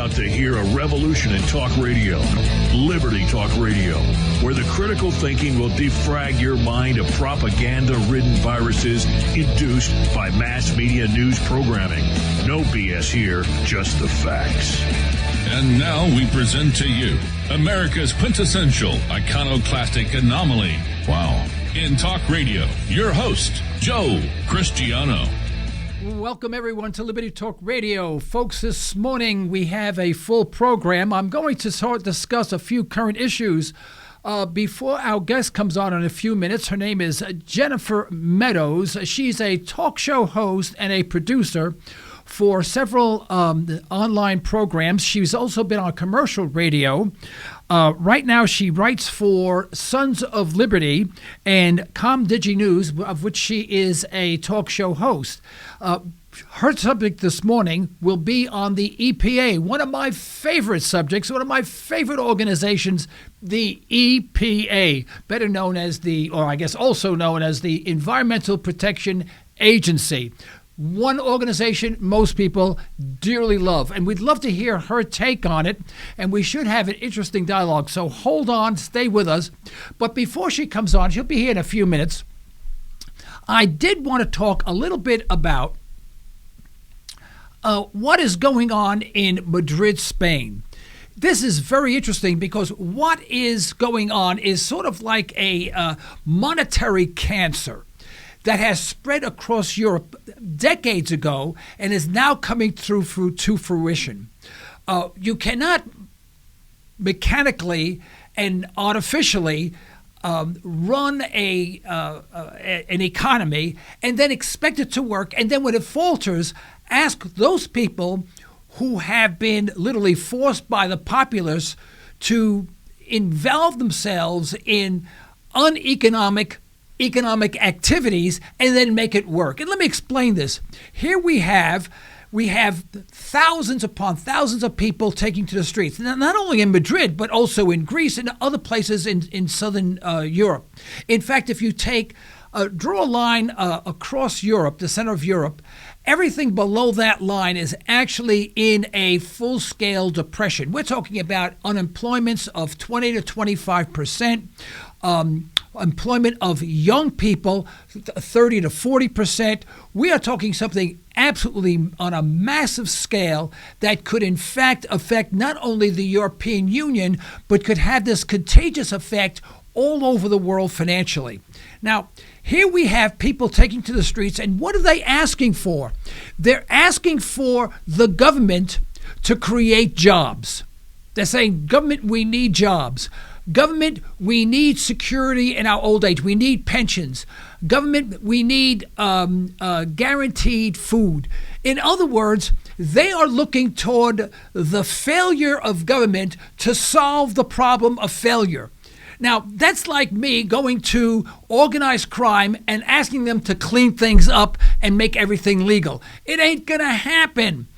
about to hear a revolution in talk radio, Liberty Talk Radio, where the critical thinking will defrag your mind of propaganda-ridden viruses induced by mass media news programming. No BS here, just the facts. And now we present to you America's quintessential iconoclastic anomaly. Wow. In talk radio, your host, Joe Cristiano. Welcome, everyone, to Liberty Talk Radio. Folks, this morning we have a full program. I'm going to discuss a few current issues before our guest comes on in a few minutes. Her name is Jennifer Meadows. She's a talk show host and a producer for several online programs. She's also been on commercial radio. Right now, she writes for Sons of Liberty and CommDigNews, of which she is a talk show host. Her subject this morning will be on the EPA, one of my favorite subjects, one of my favorite organizations, the EPA, better known as also known as the Environmental Protection Agency. One organization most people dearly love, and we'd love to hear her take on it, and we should have an interesting dialogue. So hold on, stay with us. But before she comes on, she'll be here in a few minutes. I did want to talk a little bit about what is going on in Madrid, Spain. This is very interesting because what is going on is sort of like a monetary cancer that has spread across Europe decades ago and is now coming through to fruition. You cannot mechanically and artificially run an economy and then expect it to work, and then when it falters, ask those people who have been literally forced by the populace to involve themselves in economic activities and then make it work. And let me explain this. Here we have thousands upon thousands of people taking to the streets, not only in Madrid, but also in Greece and other places in southern Europe. In fact, if you draw a line across Europe, the center of Europe, everything below that line is actually in a full-scale depression. We're talking about unemployments of 20 to 25%, employment of young people, 30 to 40%. We are talking something absolutely on a massive scale that could in fact affect not only the European Union, but could have this contagious effect all over the world financially. Now, here we have people taking to the streets, and what are they asking for? They're asking for the government to create jobs. They're saying, government, we need jobs. Government, we need security in our old age. We need pensions. Government, we need guaranteed food. In other words, they are looking toward the failure of government to solve the problem of failure. Now, that's like me going to organized crime and asking them to clean things up and make everything legal. It ain't going to happen.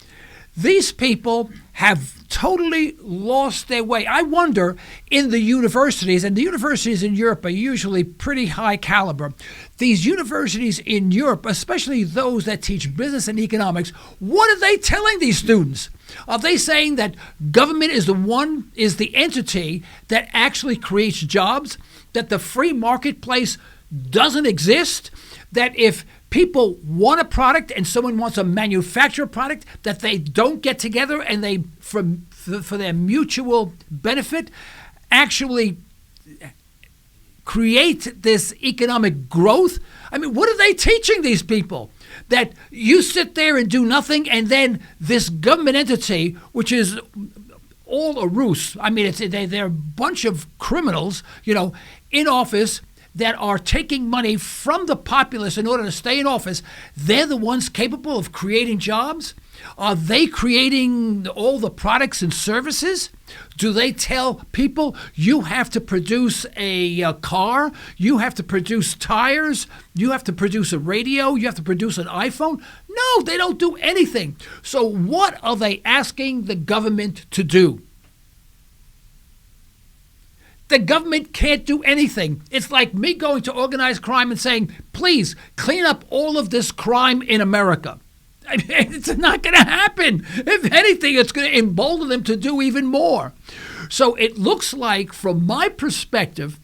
These people have totally lost their way. I wonder in the universities, and the universities in Europe are usually pretty high caliber. These universities in Europe, especially those that teach business and economics, what are they telling these students? Are they saying that government is the entity that actually creates jobs, that the free marketplace doesn't exist, that if people want a product and someone wants to manufacture a product, that they don't get together and they, for their mutual benefit, actually create this economic growth? I mean, what are they teaching these people? That you sit there and do nothing, and then this government entity, which is all a ruse. I mean, they're a bunch of criminals, in office that are taking money from the populace in order to stay in office. They're the ones capable of creating jobs. Are they creating all the products and services? Do they tell people you have to produce a car, you have to produce tires, you have to produce a radio, you have to produce an iPhone? No, they don't do anything. So what are they asking the government to do? The government can't do anything. It's like me going to organized crime and saying, please clean up all of this crime in America. I mean, it's not going to happen. If anything, it's going to embolden them to do even more. So it looks like, from my perspective,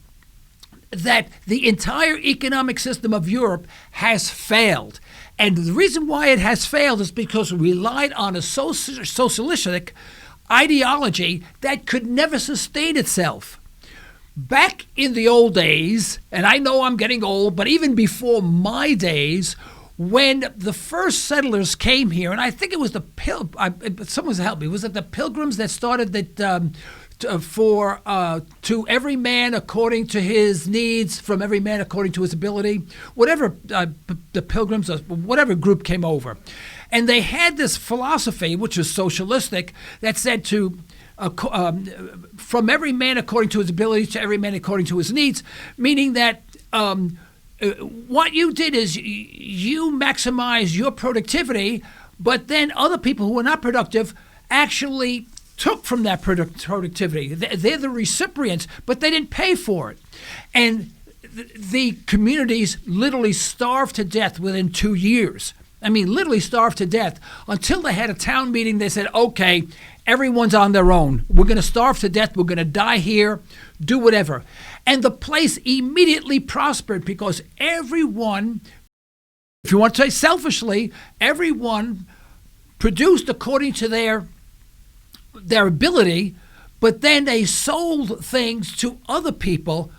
that the entire economic system of Europe has failed. And the reason why it has failed is because it relied on a socialistic ideology that could never sustain itself. Back in the old days, and I know I'm getting old, but even before my days, when the first settlers came here, and I think it was someone's helped me, was it the Pilgrims that started that to every man according to his needs, from every man according to his ability, whatever the Pilgrims or whatever group came over. And they had this philosophy, which was socialistic, that said from every man according to his ability to every man according to his needs, meaning that what you did is you maximize your productivity, but then other people who are not productive actually took from that productivity. They're the recipients, but they didn't pay for it. And the communities literally starved to death within 2 years. I mean, literally starved to death until they had a town meeting. They said, okay, everyone's on their own. We're going to starve to death. We're going to die here, do whatever. And the place immediately prospered because everyone, if you want to say selfishly, everyone produced according to their ability, but then they sold things to other people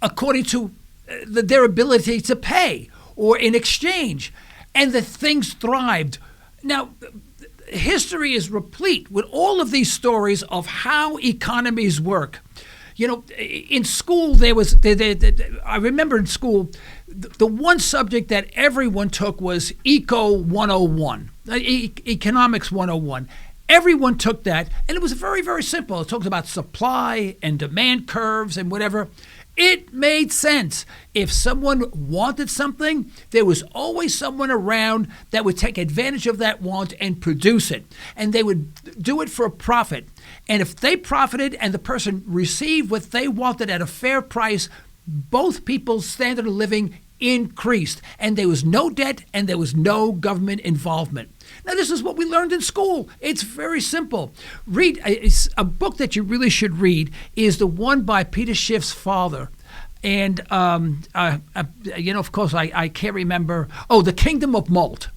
according to their ability to pay or in exchange. And the things thrived. Now, history is replete with all of these stories of how economies work. You know, in school, I remember in school, the one subject that everyone took was Eco 101, Economics 101. Everyone took that, and it was very, very simple. It talked about supply and demand curves and whatever. It made sense. If someone wanted something, there was always someone around that would take advantage of that want and produce it. And they would do it for a profit. And if they profited and the person received what they wanted at a fair price, both people's standard of living increased. And there was no debt and there was no government involvement. Now, this is what we learned in school. It's very simple. Read a book that you really should read is the one by Peter Schiff's father. And, of course, I can't remember. Oh, The Kingdom of Malt.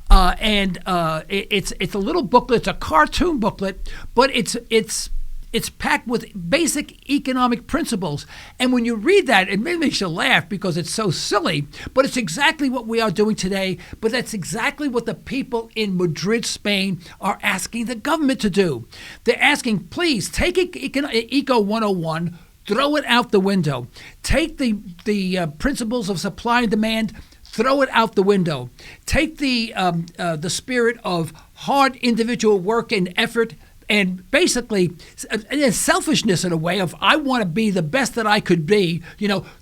It's a little booklet. It's a cartoon booklet, but it's packed with basic economic principles. And when you read that, it makes you laugh because it's so silly, but it's exactly what we are doing today. But that's exactly what the people in Madrid, Spain are asking the government to do. They're asking, please, take Eco 101, throw it out the window. Take the principles of supply and demand, throw it out the window. Take the spirit of hard individual work and effort, and basically selfishness in a way of I want to be the best that I could be,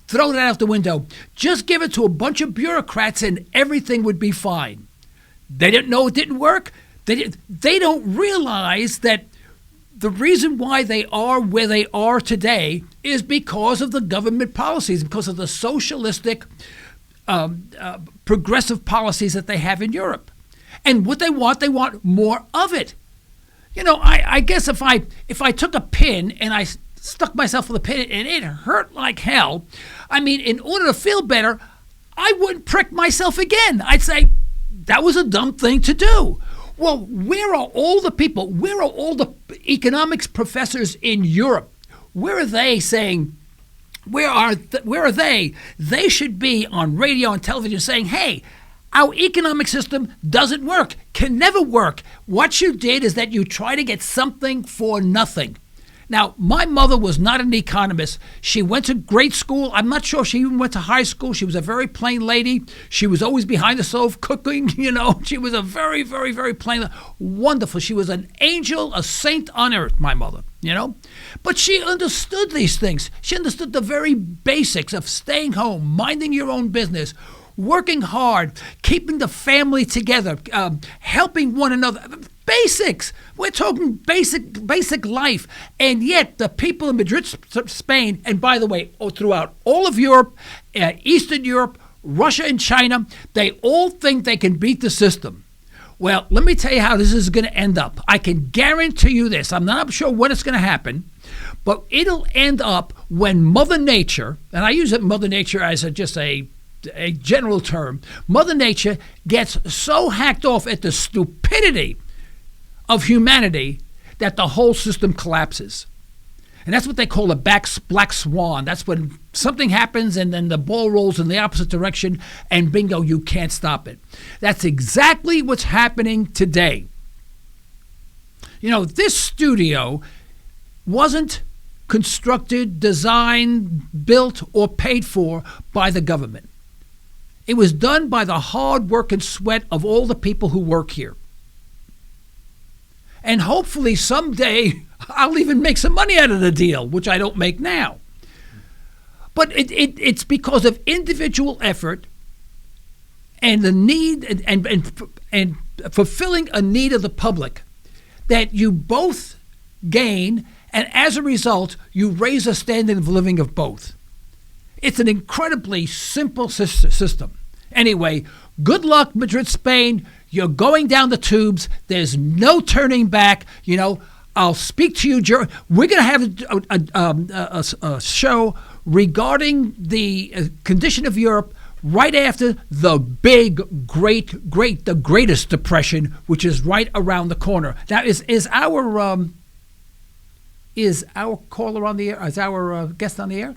throw that out the window. Just give it to a bunch of bureaucrats and everything would be fine. They didn't know it didn't work. They don't realize that the reason why they are where they are today is because of the government policies, because of the socialistic progressive policies that they have in Europe. And what they want more of it. I guess if I took a pin and I stuck myself with a pin and it hurt like hell, I mean, in order to feel better, I wouldn't prick myself again. I'd say, that was a dumb thing to do. Well, where are all the people? Where are all the economics professors in Europe? Where are they saying, where are they? They should be on radio and television saying, hey, our economic system doesn't work, can never work. What you did is that you try to get something for nothing. Now, my mother was not an economist. She went to grade school. I'm not sure she even went to high school. She was a very plain lady. She was always behind the stove cooking, She was a very, very, very plain, wonderful. She was an angel, a saint on earth, my mother, But she understood these things. She understood the very basics of staying home, minding your own business, working hard, keeping the family together, helping one another. Basics. We're talking basic life. And yet the people in Madrid, Spain, and by the way, throughout all of Europe, Eastern Europe, Russia and China, they all think they can beat the system. Well, let me tell you how this is going to end up. I can guarantee you this. I'm not sure when it's going to happen, but it'll end up when Mother Nature, and I use Mother Nature as just a general term, Mother Nature gets so hacked off at the stupidity of humanity that the whole system collapses. And that's what they call a black swan. That's when something happens and then the ball rolls in the opposite direction and bingo, you can't stop it. That's exactly what's happening today. You know, this studio wasn't constructed, designed, built, or paid for by the government. It was done by the hard work and sweat of all the people who work here. And hopefully someday I'll even make some money out of the deal, which I don't make now. But it's because of individual effort and the need and fulfilling a need of the public that you both gain, and as a result, you raise the standard of living of both. It's an incredibly simple system. Anyway, good luck, Madrid, Spain. You're going down the tubes. There's no turning back. You know, I'll speak to you. We're going to have a show regarding the condition of Europe right after the big, the greatest depression, which is right around the corner. Now, is our caller on the air? Is our guest on the air?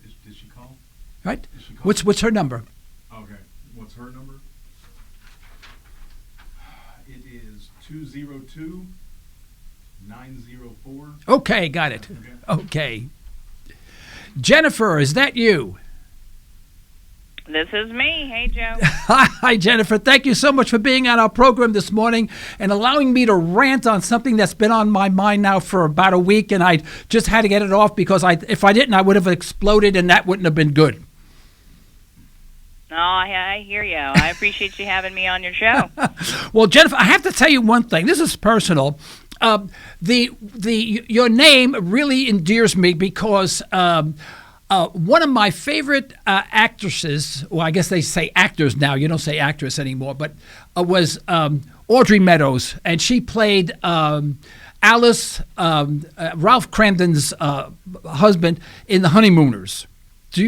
Did she call? Right. Did she call? What's her number? Okay. What's her number? It is 202-904. Okay, got it. Okay. Jennifer, is that you? This is me. Hey, Joe. Hi, Jennifer. Thank you so much for being on our program this morning and allowing me to rant on something that's been on my mind now for about a week, and I just had to get it off because if I didn't, I would have exploded, and that wouldn't have been good. Oh, I hear you. I appreciate you having me on your show. Well, Jennifer, I have to tell you one thing. This is personal. Your name really endears me because one of my favorite actresses, well, I guess they say actors now. You don't say actress anymore, but was Audrey Meadows, and she played Alice, Ralph Cramden's husband in The Honeymooners.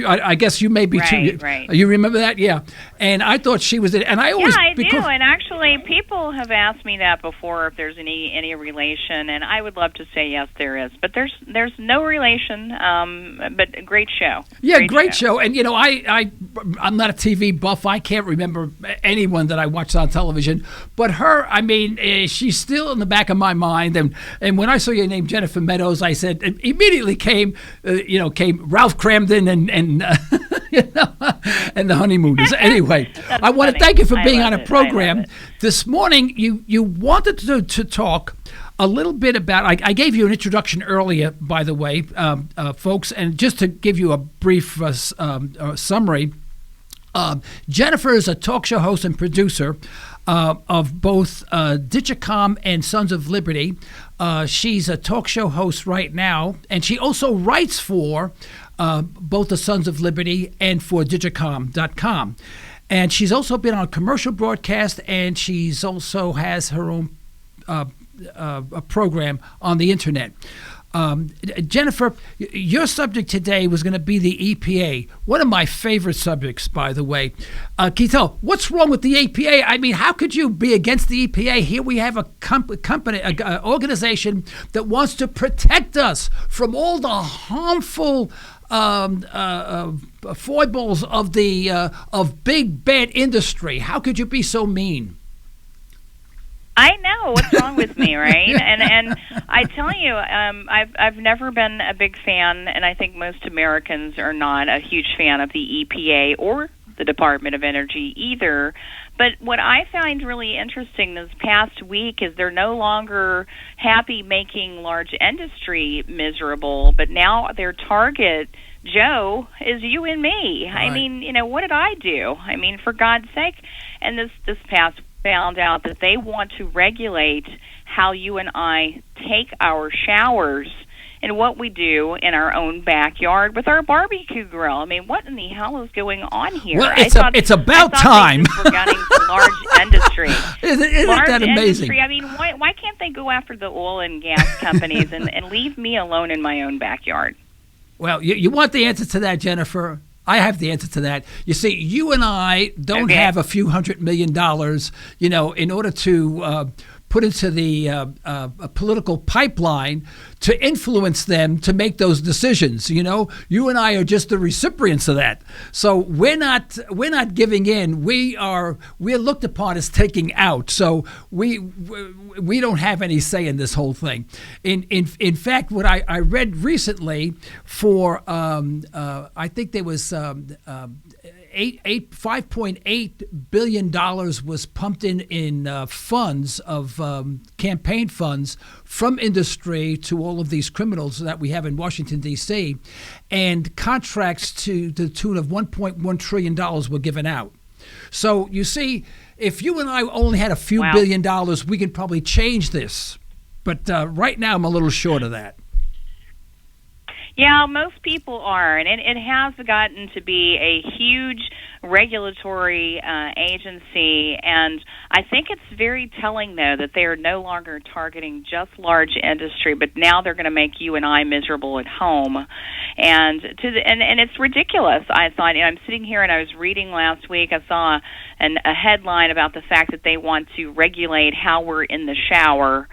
I guess you may be too. Right. You remember that? Yeah. And I thought she was it. And I always. Yeah, I do. And actually, people have asked me that before if there's any relation, and I would love to say yes, there is. But there's no relation. But a great show. Yeah, great show. And you know, I'm not a TV buff. I can't remember anyone that I watched on television. But her, I mean, she's still in the back of my mind. And when I saw your name, Jennifer Meadows, I said immediately came Ralph Cramden and you know, and The Honeymooners. Anyway, I want to thank you for being on a program this morning. You wanted to talk a little bit about. I gave you an introduction earlier, by the way, folks, and just to give you a brief summary. Jennifer is a talk show host and producer of both Digicom and Sons of Liberty. She's a talk show host right now, and she also writes for both the Sons of Liberty and for Digicom.com. And she's also been on commercial broadcast, and she's also has her own program on the internet. Jennifer, your subject today was going to be the EPA, one of my favorite subjects, by the way. Can you tell what's wrong with the EPA? I mean, how could you be against the EPA? Here we have a company, an organization that wants to protect us from all the harmful foibles of big bad industry. How could you be so mean? I know what's wrong with me, right? And I tell you, I've never been a big fan, and I think most Americans are not a huge fan of the EPA or the Department of Energy either. But what I find really interesting this past week is they're no longer happy making large industry miserable, but now their target, Joe, is you and me. Right. I mean, you know, what did I do? I mean, for God's sake. And this past found out that they want to regulate how you and I take our showers and what we do in our own backyard with our barbecue grill. I mean, what in the hell is going on here? Well, it's about time. We're getting to large industry. Isn't large that amazing? Industry. I mean, why can't they go after the oil and gas companies and leave me alone in my own backyard? Well, you want the answer to that, Jennifer? I have the answer to that. You see, you and I don't have a few $100 million, in order to put into the a political pipeline to influence them to make those decisions. You and I are just the recipients of that. So we're not giving in. We're looked upon as taking out. So we don't have any say in this whole thing. In fact, what I read recently for I think there was $5.8 billion was pumped in funds of campaign funds from industry to all of these criminals that we have in Washington, D.C., and contracts to the tune of $1.1 trillion were given out. So you see, if you and I only had a few billion dollars, we could probably change this. But right now I'm a little short of that. Yeah, most people are, and it has gotten to be a huge regulatory agency, and I think it's very telling, though, that they are no longer targeting just large industry, but now they're going to make you and I miserable at home, and it's ridiculous. I thought, I'm sitting here and I was reading last week. I saw a headline about the fact that they want to regulate how we're in the shower.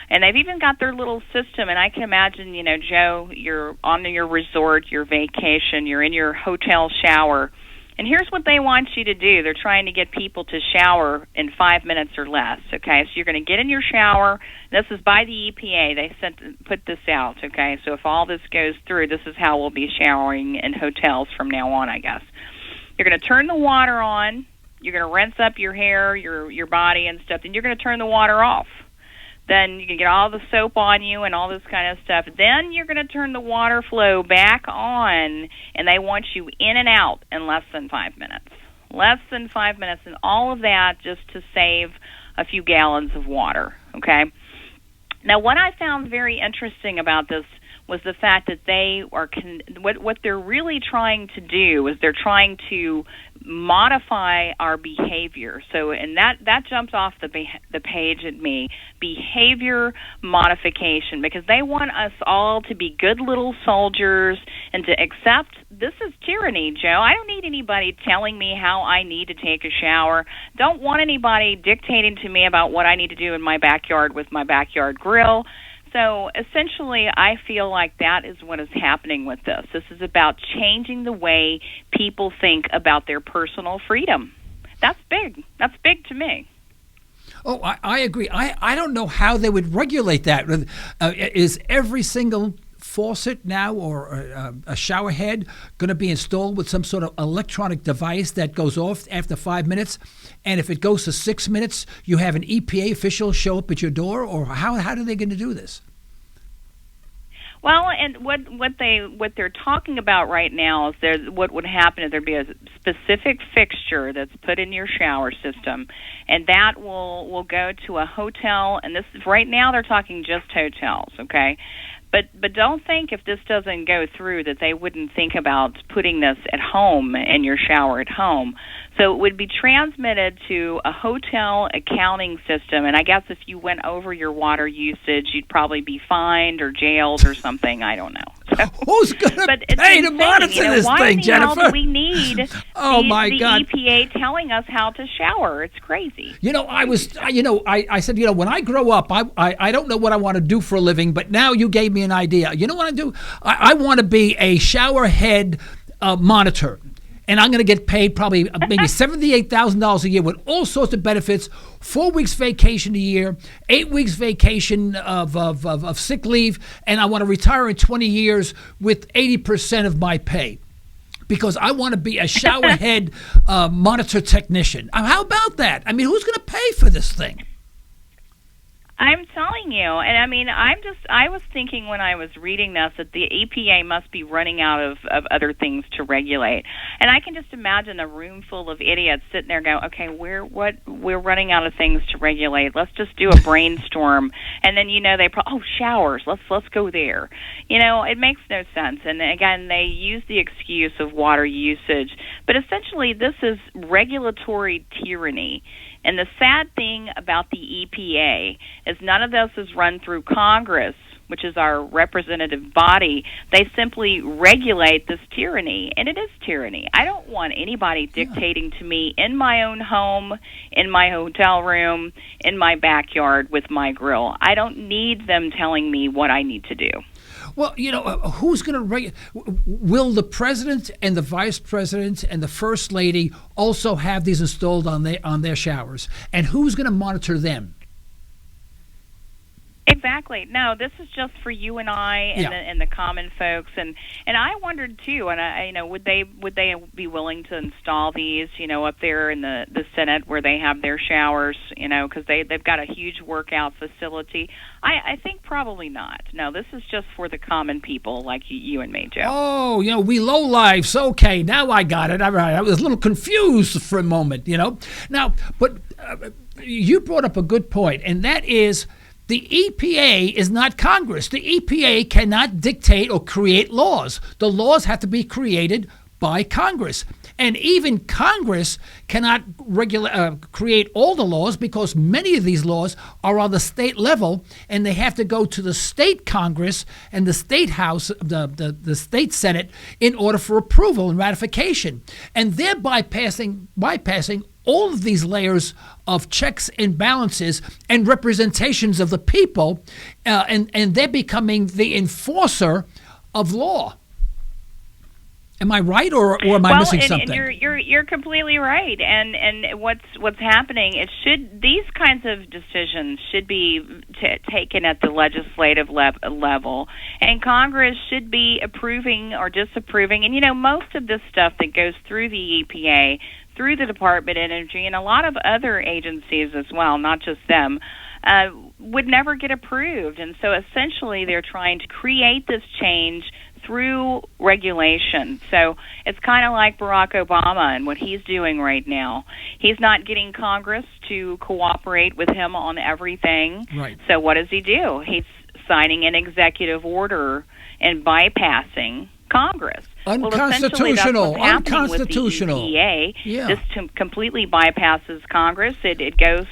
And they've even got their little system, and I can imagine, Joe, you're on your resort, your vacation, you're in your hotel shower, and here's what they want you to do. They're trying to get people to shower in 5 minutes or less, okay? So you're going to get in your shower. This is by the EPA. They put this out, okay? So if all this goes through, this is how we'll be showering in hotels from now on, I guess. You're going to turn the water on. You're going to rinse up your hair, your body and stuff, and you're going to turn the water off. Then you can get all the soap on you and all this kind of stuff. Then you're going to turn the water flow back on, and they want you in and out in less than 5 minutes. Less than 5 minutes, and all of that just to save a few gallons of water, okay? Now, what I found very interesting about this was the fact that they are what they're really trying to do is they're trying to modify our behavior. So, and that jumps off the page at me, behavior modification, because they want us all to be good little soldiers and to accept this is tyranny, Joe. I don't need anybody telling me how I need to take a shower. Don't want anybody dictating to me about what I need to do in my backyard with my backyard grill. So essentially, I feel like that is what is happening with this. This is about changing the way people think about their personal freedom. That's big. That's big to me. Oh, I agree. I don't know how they would regulate that. Is every single faucet now or a shower head going to be installed with some sort of electronic device that goes off after 5 minutes? And if it goes to 6 minutes, you have an EPA official show up at your door? Or how are they going to do this? Well, and what they're talking about right now is what would happen is there'd be a specific fixture that's put in your shower system, and that will go to a hotel. And this right now they're talking just hotels, okay? But don't think if this doesn't go through that they wouldn't think about putting this at home in your shower at home. So it would be transmitted to a hotel accounting system, and I guess if you went over your water usage, you'd probably be fined or jailed or something. I don't know. So, who's going to pay to monitor this thing, Jennifer? Why do we need the God. EPA telling us how to shower? It's crazy. I said, when I grow up, I don't know what I want to do for a living, but now you gave me an idea. You know what I do? I want to be a shower head monitor. And I'm going to get paid probably maybe $78,000 a year with all sorts of benefits, 4 weeks vacation a year, 8 weeks vacation of sick leave, and I want to retire in 20 years with 80% of my pay because I want to be a shower head monitor technician. How about that? I mean, who's going to pay for this thing? I'm telling you, and I mean, I was thinking when I was reading this that the EPA must be running out of other things to regulate. And I can just imagine a room full of idiots sitting there going, okay, we're running out of things to regulate. Let's just do a brainstorm. And then, showers, let's go there. It makes no sense. And again, they use the excuse of water usage. But essentially, this is regulatory tyranny. And the sad thing about the EPA is none of this is run through Congress, which is our representative body. They simply regulate this tyranny, and it is tyranny. I don't want anybody dictating to me in my own home, in my hotel room, in my backyard with my grill. I don't need them telling me what I need to do. Well, who's going to will the president and the vice president and the first lady also have these installed on their showers? And who's going to monitor them? Exactly. No, this is just for you and I and the common folks. And I wondered too. And I would they be willing to install these up there in the Senate where they have their showers? Because they've got a huge workout facility. I think probably not. No, this is just for the common people like you and me, Joe. Oh, we lowlifes. Okay, now I got it. All right. I was a little confused for a moment. Now, but you brought up a good point, and that is, the EPA is not Congress. The EPA cannot dictate or create laws. The laws have to be created by Congress. And even Congress cannot create all the laws, because many of these laws are on the state level, and they have to go to the state Congress and the state House, the state Senate, in order for approval and ratification. And they're bypassing all of these layers of checks and balances and representations of the people, and they're becoming the enforcer of law. Am I right, or am I missing something? And you're completely right. And what's happening? These kinds of decisions should be taken at the legislative level, and Congress should be approving or disapproving. And most of this stuff that goes through the EPA, through the Department of Energy, and a lot of other agencies as well, not just them, would never get approved. And so essentially they're trying to create this change through regulation. So it's kind of like Barack Obama and what he's doing right now. He's not getting Congress to cooperate with him on everything. Right. So what does he do? He's signing an executive order and bypassing Congress. Unconstitutional. Well, unconstitutional. With the EPA. This completely bypasses Congress. It goes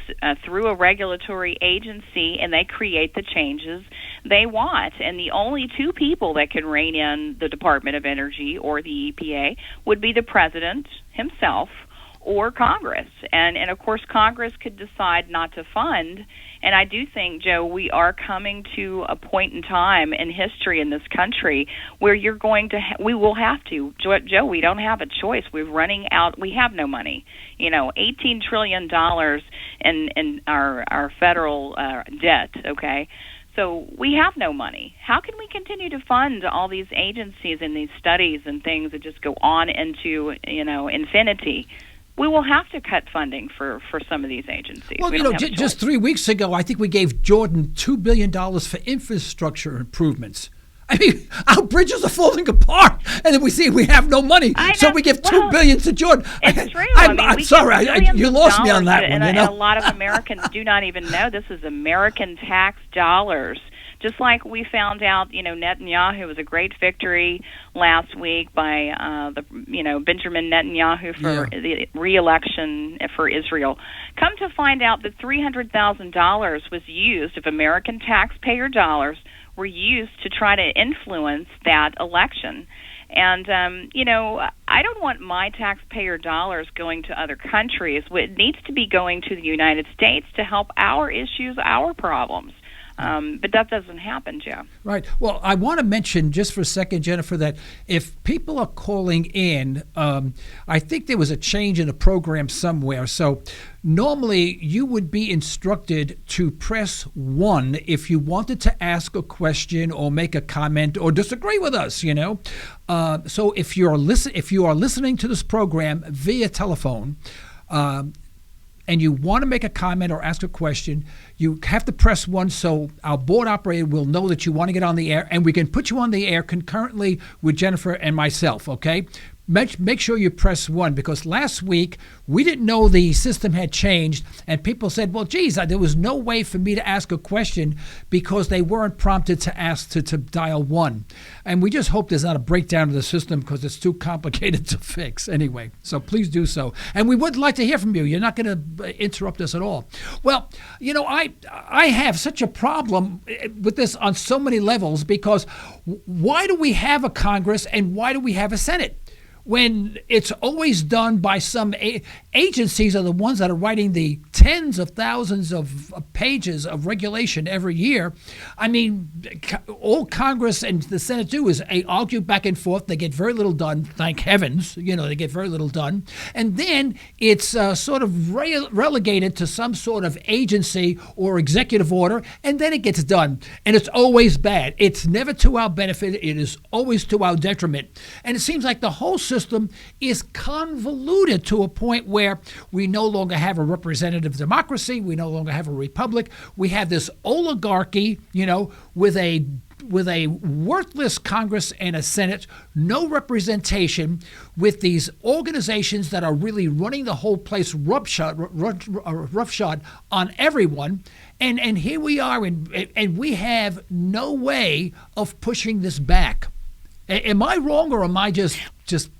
through a regulatory agency, and they create the changes they want. And the only two people that can rein in the Department of Energy or the EPA would be the president himself or Congress. And of course, Congress could decide not to fund. And I do think, Joe, we are coming to a point in time in history in this country where we will have to. Joe, we don't have a choice. We're running out. We have no money. $18 trillion in our federal debt, okay? So we have no money. How can we continue to fund all these agencies and these studies and things that just go on into, infinity? We will have to cut funding for some of these agencies. Well, just 3 weeks ago, I think we gave Jordan $2 billion for infrastructure improvements. I mean, our bridges are falling apart, and then we have no money, so we give $2 billion to Jordan. It's true. I'm sorry, you lost me on that one. And a lot of Americans do not even know this is American tax dollars. Just like we found out, Netanyahu was a great victory last week by Benjamin Netanyahu for the re-election for Israel. Come to find out that $300,000 was used of American taxpayer dollars were used to try to influence that election. And, I don't want my taxpayer dollars going to other countries. It needs to be going to the United States to help our issues, our problems. But that doesn't happen, Joe. Right. Well, I want to mention just for a second, Jennifer, that if people are calling in, I think there was a change in the program somewhere. So normally you would be instructed to press 1 if you wanted to ask a question or make a comment or disagree with us, So if you are listening to this program via telephone, and you want to make a comment or ask a question, you have to press 1 so our board operator will know that you want to get on the air, and we can put you on the air concurrently with Jennifer and myself, okay? Make sure you press 1, because last week we didn't know the system had changed, and people said, well, geez, there was no way for me to ask a question because they weren't prompted to ask to dial 1. And we just hope there's not a breakdown of the system because it's too complicated to fix anyway. So please do so. And we would like to hear from you. You're not going to interrupt us at all. Well, you know, I have such a problem with this on so many levels, because why do we have a Congress and why do we have a Senate? When it's always done by some agencies are the ones that are writing the tens of thousands of pages of regulation every year. I mean, all Congress and the Senate do is argue back and forth. They get very little done, thank heavens. You know, they get very little done. And then it's sort of relegated to some sort of agency or executive order, and then it gets done. And it's always bad. It's never to our benefit. It is always to our detriment. And it seems like the whole system is convoluted to a point where we no longer have a representative democracy. We no longer have a republic. We have this oligarchy, you know, with a worthless Congress and a Senate, no representation, with these organizations that are really running the whole place roughshod on everyone. And here we are, and we have no way of pushing this back. Am I wrong, or am I just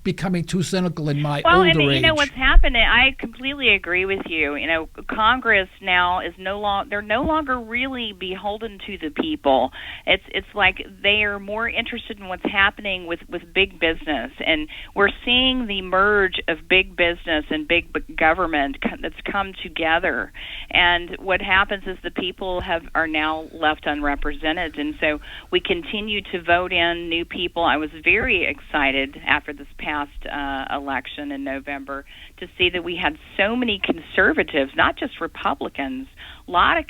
becoming too cynical in my older age? Well, you know what's happening. I completely agree with you. You know, Congress now is they're no longer really beholden to the people. It's like they are more interested in what's happening with big business, and we're seeing the merge of big business and big government that's come together. And what happens is the people are now left unrepresented, and so we continue to vote in new people. I was very excited after this past election in November to see that we had so many conservatives, not just Republicans, a lot of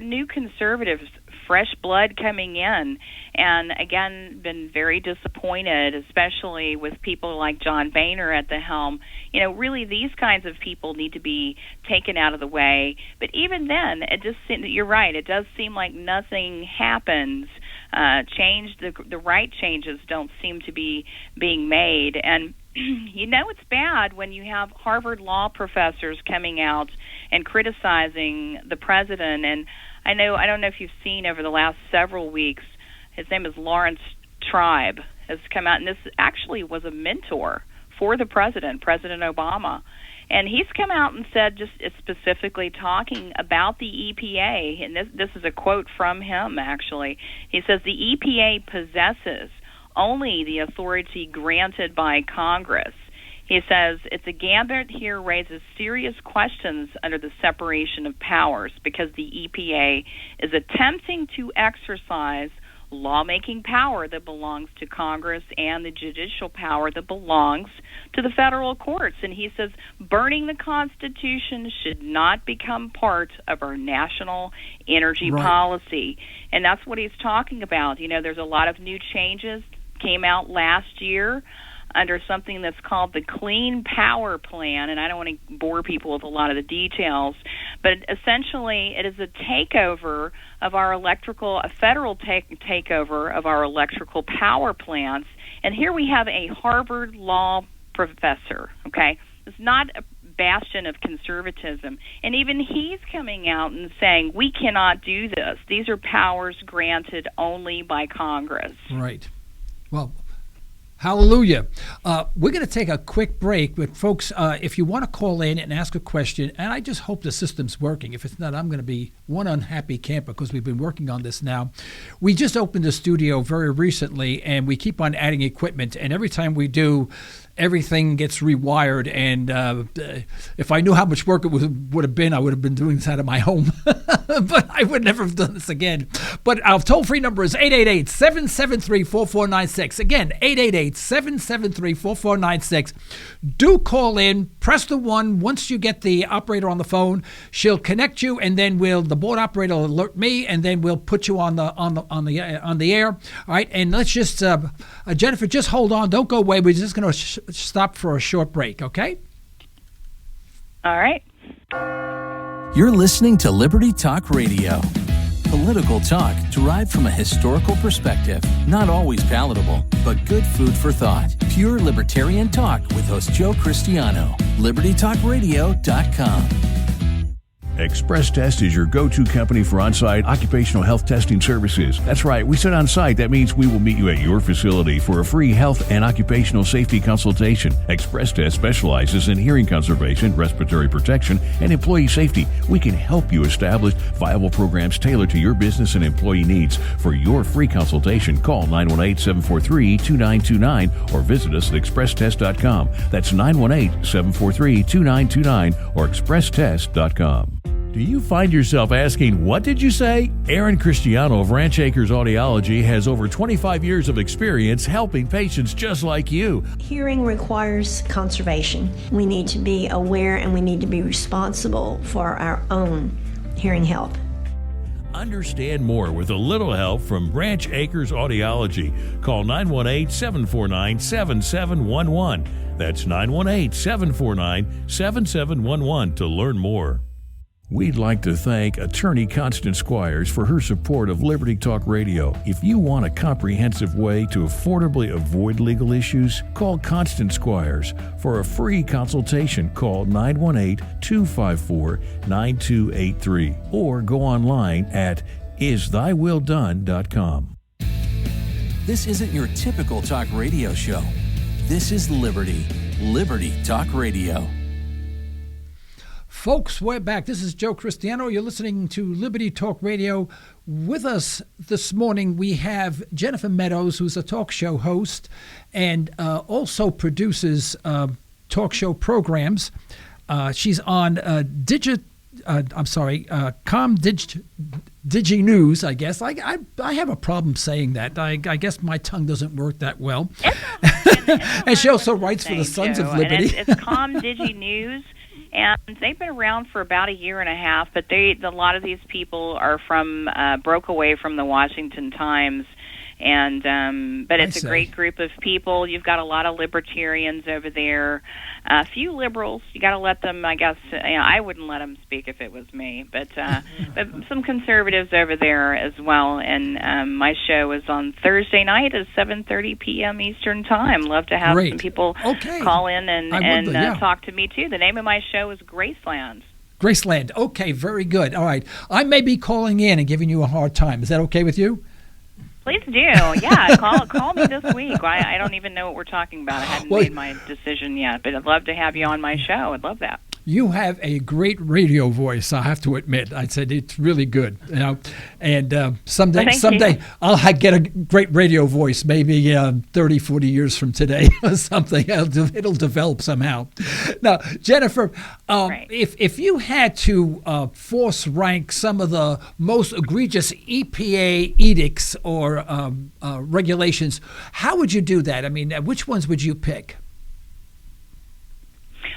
new conservatives, fresh blood coming in. And again, been very disappointed, especially with people like John Boehner at the helm. You know, really these kinds of people need to be taken out of the way. But even then, you're right, it does seem like nothing happens. The right changes don't seem to be being made. And you know it's bad when you have Harvard law professors coming out and criticizing the president. And I don't know if you've seen over the last several weeks, his name is Lawrence Tribe, has come out, and this actually was a mentor for the President Obama. And he's come out and said, just specifically talking about the EPA, and this is a quote from him, actually. He says, the EPA possesses only the authority granted by Congress. He says, it's a gambit here raises serious questions under the separation of powers because the EPA is attempting to exercise lawmaking power that belongs to Congress and the judicial power that belongs to the federal courts. And he says burning the Constitution should not become part of our national energy policy. And that's what he's talking about. You know, there's a lot of new changes came out last year under something that's called the Clean Power Plan, and I don't want to bore people with a lot of the details, but essentially it is a takeover of our a federal takeover of our electrical power plants. And here we have a Harvard law professor, okay? It's not a bastion of conservatism, and even he's coming out and saying we cannot do this. These are powers granted only by Congress. Right. Well, hallelujah. We're going to take a quick break, but folks, if you want to call in and ask a question, and I just hope the system's working. If it's not, I'm going to be one unhappy camper because we've been working on this now. We just opened the studio very recently, and we keep on adding equipment, and every time we do, everything gets rewired, and if I knew how much work it would have been, I would have been doing this out of my home. But I would never have done this again. But our toll-free number is 888-773-4496. Again, 888-773-4496. Do call in, press the 1. Once you get the operator on the phone, she'll connect you, and then the board operator will alert me, and then we'll put you on the air. All right, and let's just Jennifer, just hold on, don't go away. We're just going to stop for a short break, okay? All right. You're listening to Liberty Talk Radio. Political talk derived from a historical perspective. Not always palatable, but good food for thought. Pure libertarian talk with host Joe Cristiano. LibertyTalkRadio.com. Express Test is your go-to company for on-site occupational health testing services. That's right, we said on-site. That means we will meet you at your facility for a free health and occupational safety consultation. Express Test specializes in hearing conservation, respiratory protection, and employee safety. We can help you establish viable programs tailored to your business and employee needs. For your free consultation, call 918-743-2929 or visit us at expresstest.com. That's 918-743-2929 or expresstest.com. Do you find yourself asking, what did you say? Aaron Cristiano of Ranch Acres Audiology has over 25 years of experience helping patients just like you. Hearing requires conservation. We need to be aware and we need to be responsible for our own hearing health. Understand more with a little help from Ranch Acres Audiology. Call 918-749-7711. That's 918-749-7711 to learn more. We'd like to thank attorney Constance Squires for her support of Liberty Talk Radio. If you want a comprehensive way to affordably avoid legal issues, call Constance Squires. For a free consultation, call 918-254-9283 or go online at isthyWillDone.com. This isn't your typical talk radio show. This is Liberty. Liberty Talk Radio. Folks, we're back. This is Joe Cristiano. You're listening to Liberty Talk Radio. With us this morning, we have Jennifer Meadows, who's a talk show host and also produces talk show programs. She's on CommDigNews, I guess. I have a problem saying that. I guess my tongue doesn't work that well. And she also writes for the Sons of Liberty. It's CommDigNews. And they've been around for about a year and a half, but a lot of these people are broke away from the Washington Times, and but it's a great group of people. You've got a lot of libertarians over there, a few liberals. You got to let them. I guess I wouldn't let them speak if it was me, but some conservatives over there as well. And my show is on Thursday night at 7:30 p.m. Eastern Time. Love to have some people call in and talk to me too. The name of my show is Graceland. Graceland. Okay, very good. All right, I may be calling in and giving you a hard time. Is that okay with you? Please do. Yeah, call me this week. I don't even know what we're talking about. I hadn't made my decision yet, but I'd love to have you on my show. I'd love that. You have a great radio voice, I have to admit. I said it's really good, And someday I'll get a great radio voice, maybe 30, 40 years from today or something. It'll develop somehow. Now, Jennifer, if you had to force rank some of the most egregious EPA edicts or regulations, how would you do that? I mean, which ones would you pick?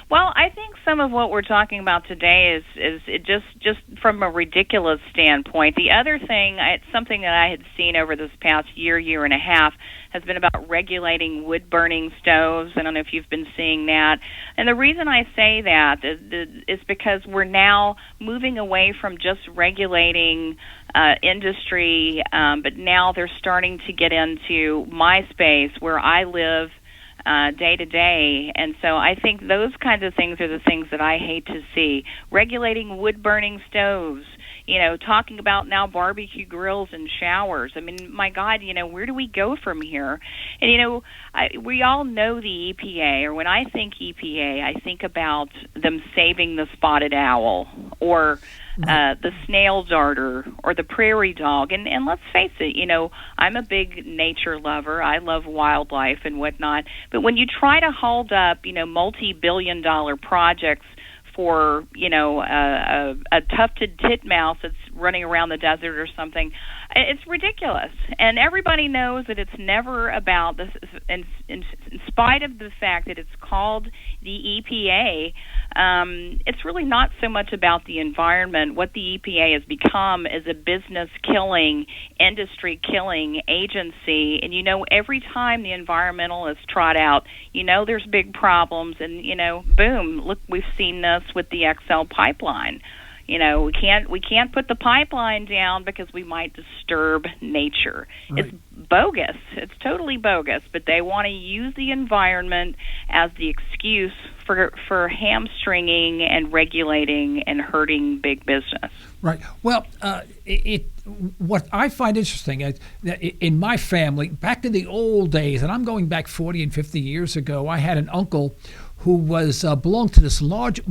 Well, I think some of what we're talking about today is it just from a ridiculous standpoint. The other thing, it's something that I had seen over this past year and a half, has been about regulating wood-burning stoves. I don't know if you've been seeing that. And the reason I say that is because we're now moving away from just regulating industry, but now they're starting to get into my space where I live day to day. And so I think those kinds of things are the things that I hate to see. Regulating wood-burning stoves, talking about now barbecue grills and showers. I mean, my God, where do we go from here? And, we all know the EPA, or when I think EPA, I think about them saving the spotted owl or the snail darter or the prairie dog. And let's face it, I'm a big nature lover. I love wildlife and whatnot. But when you try to hold up, multi-billion-dollar projects for, a tufted titmouse that's running around the desert or something, It's ridiculous, and everybody knows that it's never about this. In spite of the fact that it's called the EPA, it's really not so much about the environment. What the EPA has become is a business-killing, industry-killing agency, and every time the environmentalists trot out, there's big problems, and boom, look, we've seen this with the XL pipeline. We can't put the pipeline down because we might disturb nature. Right. It's bogus. It's totally bogus. But they want to use the environment as the excuse for hamstringing and regulating and hurting big business. Right. Well, what I find interesting in my family, back in the old days, and I'm going back 40 and 50 years ago, I had an uncle who belonged to this large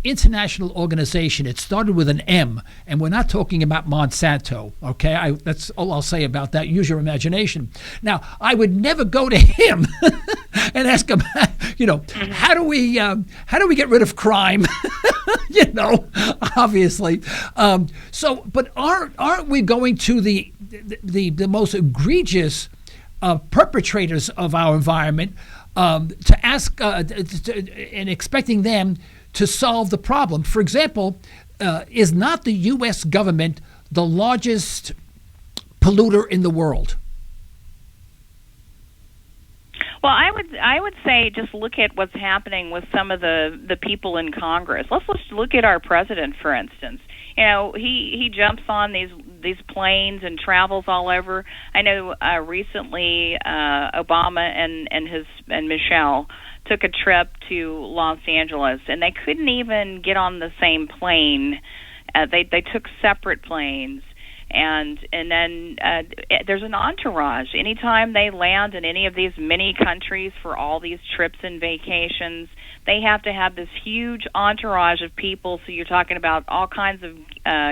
international organization. It started with an M, and we're not talking about Monsanto, okay? That's all I'll say about that. Use your imagination. Now, I would never go to him and ask him, how do we get rid of crime? Obviously. But aren't we going to the most egregious perpetrators of our environment to ask and expecting them to solve the problem? For example, is not the U.S. government the largest polluter in the world? Well, I would say just look at what's happening with some of the people in Congress. Let's look at our president, for instance. He jumps on these planes and travels all over. I know recently Obama and Michelle took a trip to Los Angeles, and they couldn't even get on the same plane. They took separate planes, and then there's an entourage. Anytime they land in any of these mini countries for all these trips and vacations, they have to have this huge entourage of people. So you're talking about all kinds of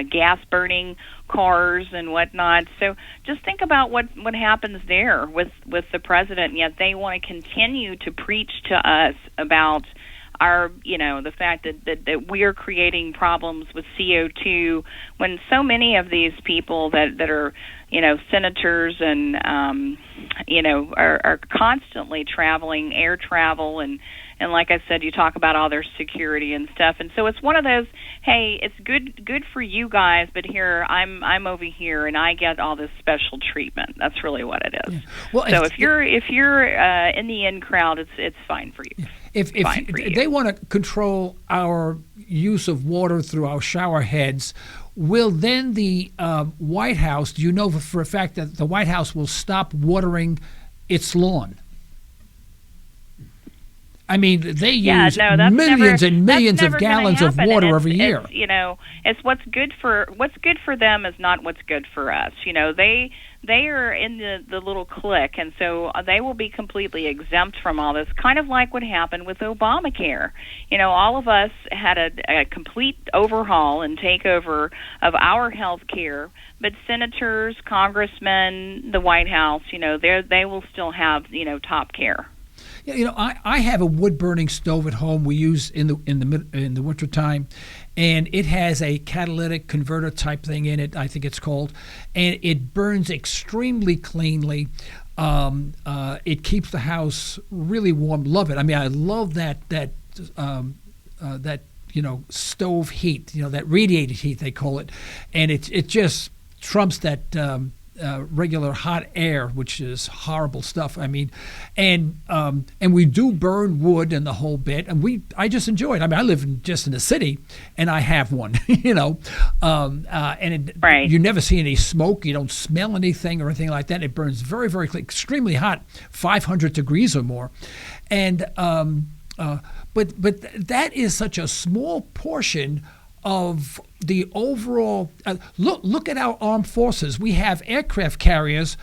gas-burning cars and whatnot. So just think about what happens there with the president, and yet they want to continue to preach to us about our, the fact that we're creating problems with CO2 when so many of these people that are, senators and, are constantly traveling, air travel, and like I said, you talk about all their security and stuff. And so it's one of those, hey, it's good for you guys, but here I'm over here and I get all this special treatment. That's really what it is. Yeah. Well, so if you're in the in crowd, it's fine for you. If they want to control our use of water through our shower heads, will then the White House, do you know for a fact that the White House will stop watering its lawn? I mean, they use millions and millions of gallons of water every year. It's what's good for them is not what's good for us. They are in the little clique, and so they will be completely exempt from all this. Kind of like what happened with Obamacare. All of us had a complete overhaul and takeover of our health care, but senators, congressmen, the White House, they will still have top care. I have a wood-burning stove at home we use in the wintertime, and it has a catalytic converter type thing in it, I think it's called, and it burns extremely cleanly. It keeps the house really warm. Love it. I mean, I love that stove heat, that radiated heat they call it, and it just trumps that regular hot air, which is horrible stuff. I mean, and we do burn wood and the whole bit, and I just enjoy it. I mean, I live in the city, and I have one, right. You never see any smoke. You don't smell anything or anything like that. It burns very, very extremely hot, 500 degrees or more, and but that is such a small portion of the overall look at our armed forces. We have aircraft carriers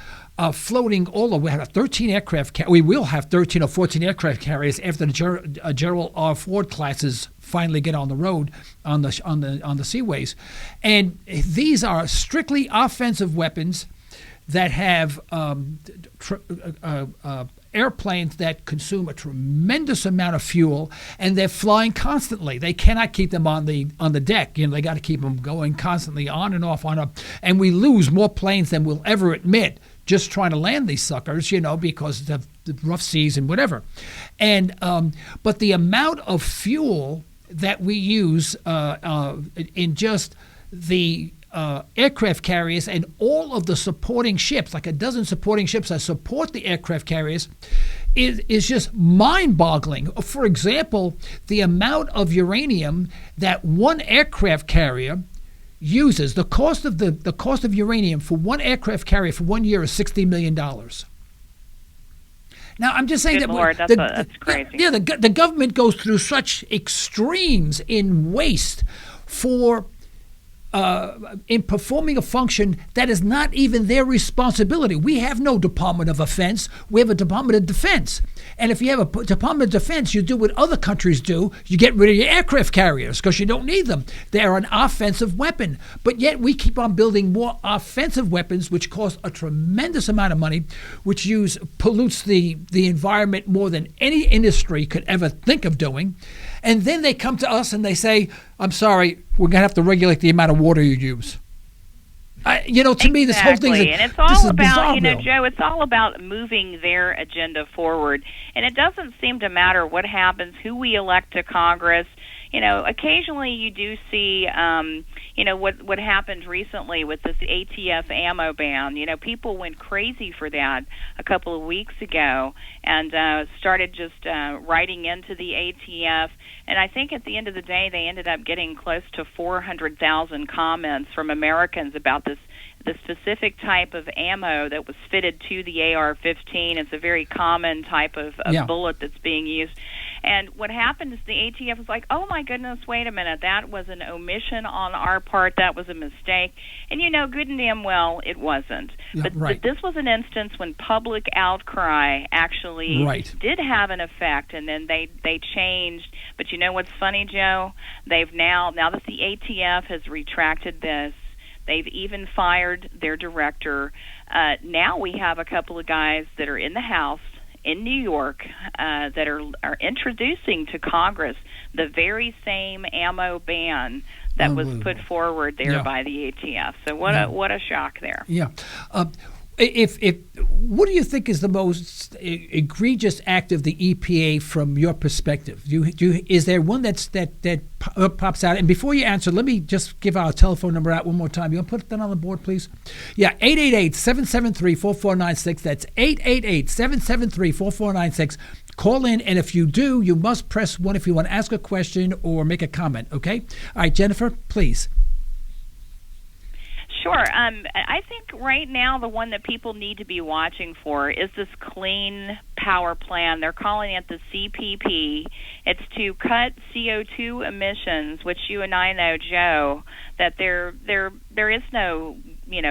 floating all over. We have 13 aircraft. We will have 13 or 14 aircraft carriers after the General R. Ford classes finally get on the road on the seaways, and these are strictly offensive weapons. that have airplanes that consume a tremendous amount of fuel, and they're flying constantly. They cannot keep them on the deck. They got to keep them going constantly on and off and we lose more planes than we'll ever admit just trying to land these suckers, because of the rough seas and whatever. And but the amount of fuel that we use in just the aircraft carriers and all of the supporting ships, like a dozen supporting ships that support the aircraft carriers, is just mind-boggling. For example, the amount of uranium that one aircraft carrier uses, the cost of uranium for one aircraft carrier for 1 year is $60 million. Now, I'm just saying Good Lord, that's crazy. Yeah, the government goes through such extremes in waste for in performing a function that is not even their responsibility. We have no Department of Defense. We have a Department of Defense. And if you have a Department of Defense, you do what other countries do. You get rid of your aircraft carriers because you don't need them. They're an offensive weapon. But yet we keep on building more offensive weapons, which cost a tremendous amount of money, which pollutes the environment more than any industry could ever think of doing. And then they come to us and they say, I'm sorry, we're going to have to regulate the amount of water you use. To me, this whole thing is and it's all about, Joe, it's all about moving their agenda forward. And it doesn't seem to matter what happens, who we elect to Congress. Occasionally you do see, what happened recently with this ATF ammo ban. People went crazy for that a couple of weeks ago and started just writing into the ATF. And I think at the end of the day, they ended up getting close to 400,000 comments from Americans about the specific type of ammo that was fitted to the AR-15. It's a very common type of bullet that's being used. And what happened is the ATF was like, oh, my goodness, wait a minute, that was an omission on our part. That was a mistake. And, good and damn well it wasn't. Yeah, but this was an instance when public outcry actually did have an effect, and then they changed. But you know what's funny, Joe? They've now that the ATF has retracted this, they've even fired their director. Now we have a couple of guys that are in the House in New York that are introducing to Congress the very same ammo ban that was put forward there by the ATF. So what a shock there. Yeah. If what do you think is the most egregious act of the EPA from your perspective? Is there one that pops out? And before you answer, let me just give our telephone number out one more time. You want to put that on the board, please? Yeah, 888-773-4496. That's 888-773-4496. Call in, and if you do, you must press 1 if you want to ask a question or make a comment, okay? All right, Jennifer, please. Sure. I think right now the one that people need to be watching for is this Clean Power Plan. They're calling it the CPP. It's to cut CO2 emissions, which you and I know, Joe, that there is no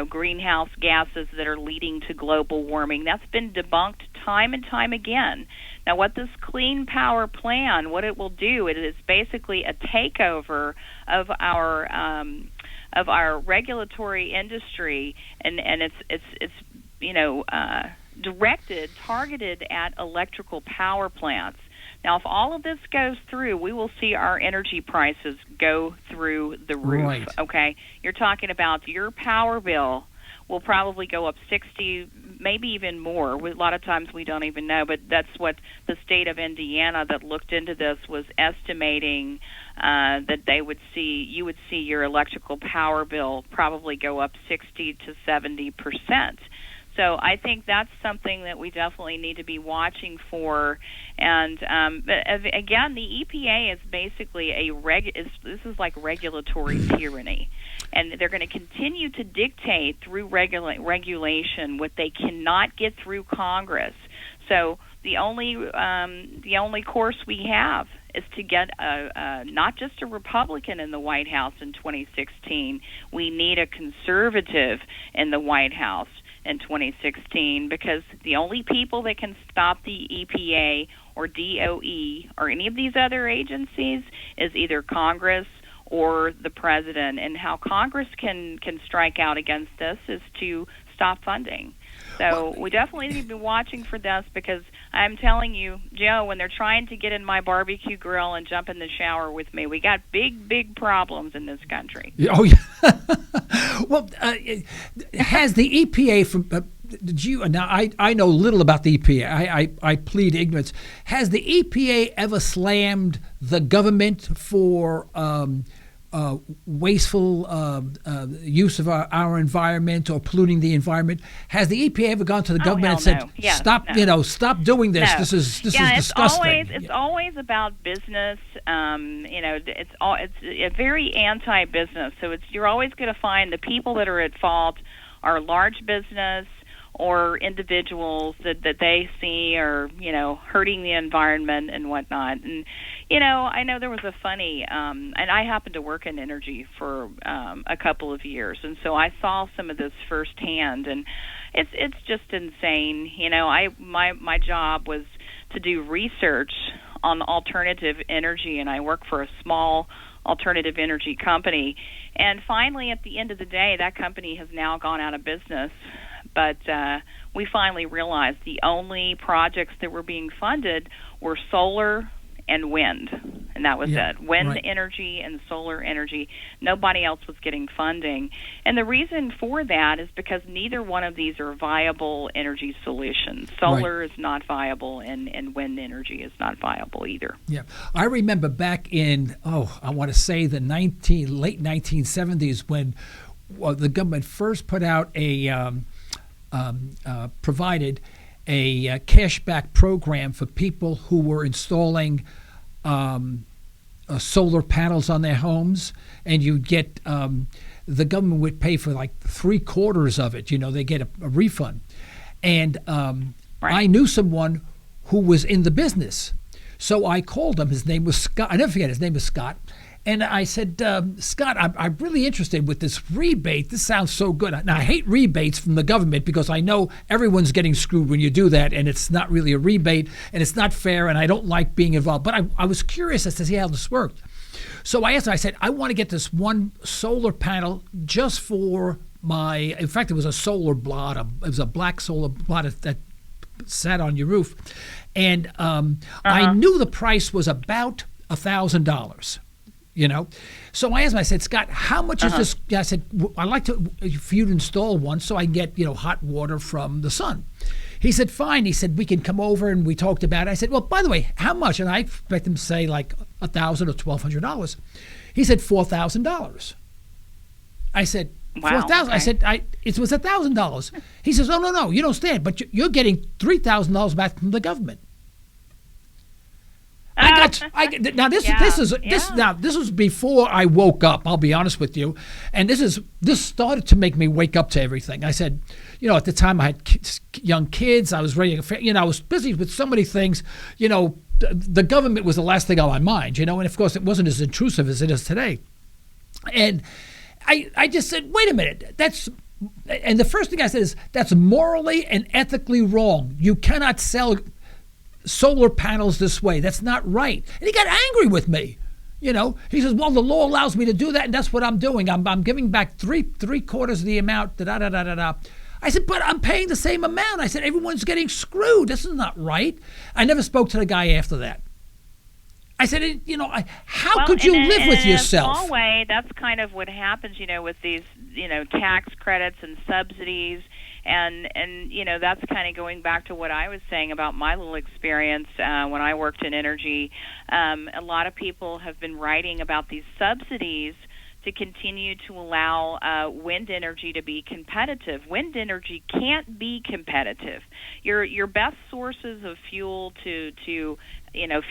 greenhouse gases that are leading to global warming. That's been debunked time and time again. Now, what this Clean Power Plan, what it will do, it is basically a takeover of our regulatory industry, and it's targeted at electrical power plants. Now, if all of this goes through, we will see our energy prices go through the roof. Right. Okay, you're talking about your power bill will probably go up 60, maybe even more. A lot of times we don't even know, but that's what the state of Indiana that looked into this was estimating that you would see your electrical power bill probably go up 60 to 70%. So I think that's something that we definitely need to be watching for. And again, the EPA is basically this is like regulatory tyranny, and they're going to continue to dictate through regulation what they cannot get through Congress. So the only course we have is to get not just a Republican in the White House in 2016. We need a conservative in the White House in 2016, because the only people that can stop the EPA or DOE or any of these other agencies is either Congress or the president. And how Congress can strike out against this is to stop funding. So we definitely need to be watching for this, because I'm telling you, Joe, when they're trying to get in my barbecue grill and jump in the shower with me, we got big problems in this country. Oh, yeah. Well, has the EPA from did you? Now, I know little about the EPA. I plead ignorance. Has the EPA ever slammed the government for wasteful use of our environment or polluting the environment? Has the EPA ever gone to the government and said, "Stop, stop doing this. No. This is disgusting"? It's always about business. It's a very anti-business. So you're always going to find the people that are at fault are large business or individuals that they see are, hurting the environment and whatnot. And, I know there was a funny, and I happened to work in energy for a couple of years, and so I saw some of this firsthand, and it's just insane. My job was to do research on alternative energy, and I work for a small alternative energy company. And finally, at the end of the day, that company has now gone out of business. But we finally realized the only projects that were being funded were solar and wind, and that was it. Wind energy and solar energy. Nobody else was getting funding. And the reason for that is because neither one of these are viable energy solutions. Solar is not viable, and wind energy is not viable either. Yeah. I remember back in, I want to say the late 1970s when the government first put out provided a cashback program for people who were installing solar panels on their homes, and you'd get the government would pay for like 3/4 of it. They get a refund. And I knew someone who was in the business, so I called him. His name was Scott. I never forget. His name was Scott. And I said, Scott, I'm really interested with this rebate. This sounds so good. Now, I hate rebates from the government because I know everyone's getting screwed when you do that, and it's not really a rebate, and it's not fair, and I don't like being involved. But I was curious as to see how this worked. So I asked him, I said, I want to get this one solar panel just for in fact, it was a solar blot. It was a black solar blot that sat on your roof. And I knew the price was about $1,000. So I asked him, I said, Scott, how much is this? I said, I'd like for you to install one so I can get, hot water from the sun. He said, fine. He said, we can come over, and we talked about it. I said, well, by the way, how much? And I expect him to say like $1,000 or $1,200. He said, $4,000. I said, wow, $4,000. okay. I said, it was $1,000. He says, oh, no, you don't stand, but you're getting $3,000 back from the government. This was before I woke up. I'll be honest with you, and this started to make me wake up to everything. I said, at the time I had young kids. I was ready. I was busy with so many things. The government was the last thing on my mind. And of course it wasn't as intrusive as it is today. And I just said, wait a minute. And the first thing I said is that's morally and ethically wrong. You cannot sell solar panels this way. That's not right. And he got angry with me. He says, well, the law allows me to do that, and that's what I'm doing. I'm giving back three-quarters of the amount. I said, but I'm paying the same amount. I said, everyone's getting screwed. This is not right. I never spoke to the guy after that. I said, how could you live with yourself? In a small way, that's kind of what happens, with these, tax credits and subsidies. And that's kind of going back to what I was saying about my little experience when I worked in energy. A lot of people have been writing about these subsidies to continue to allow wind energy to be competitive. Wind energy can't be competitive. Your best sources of fuel to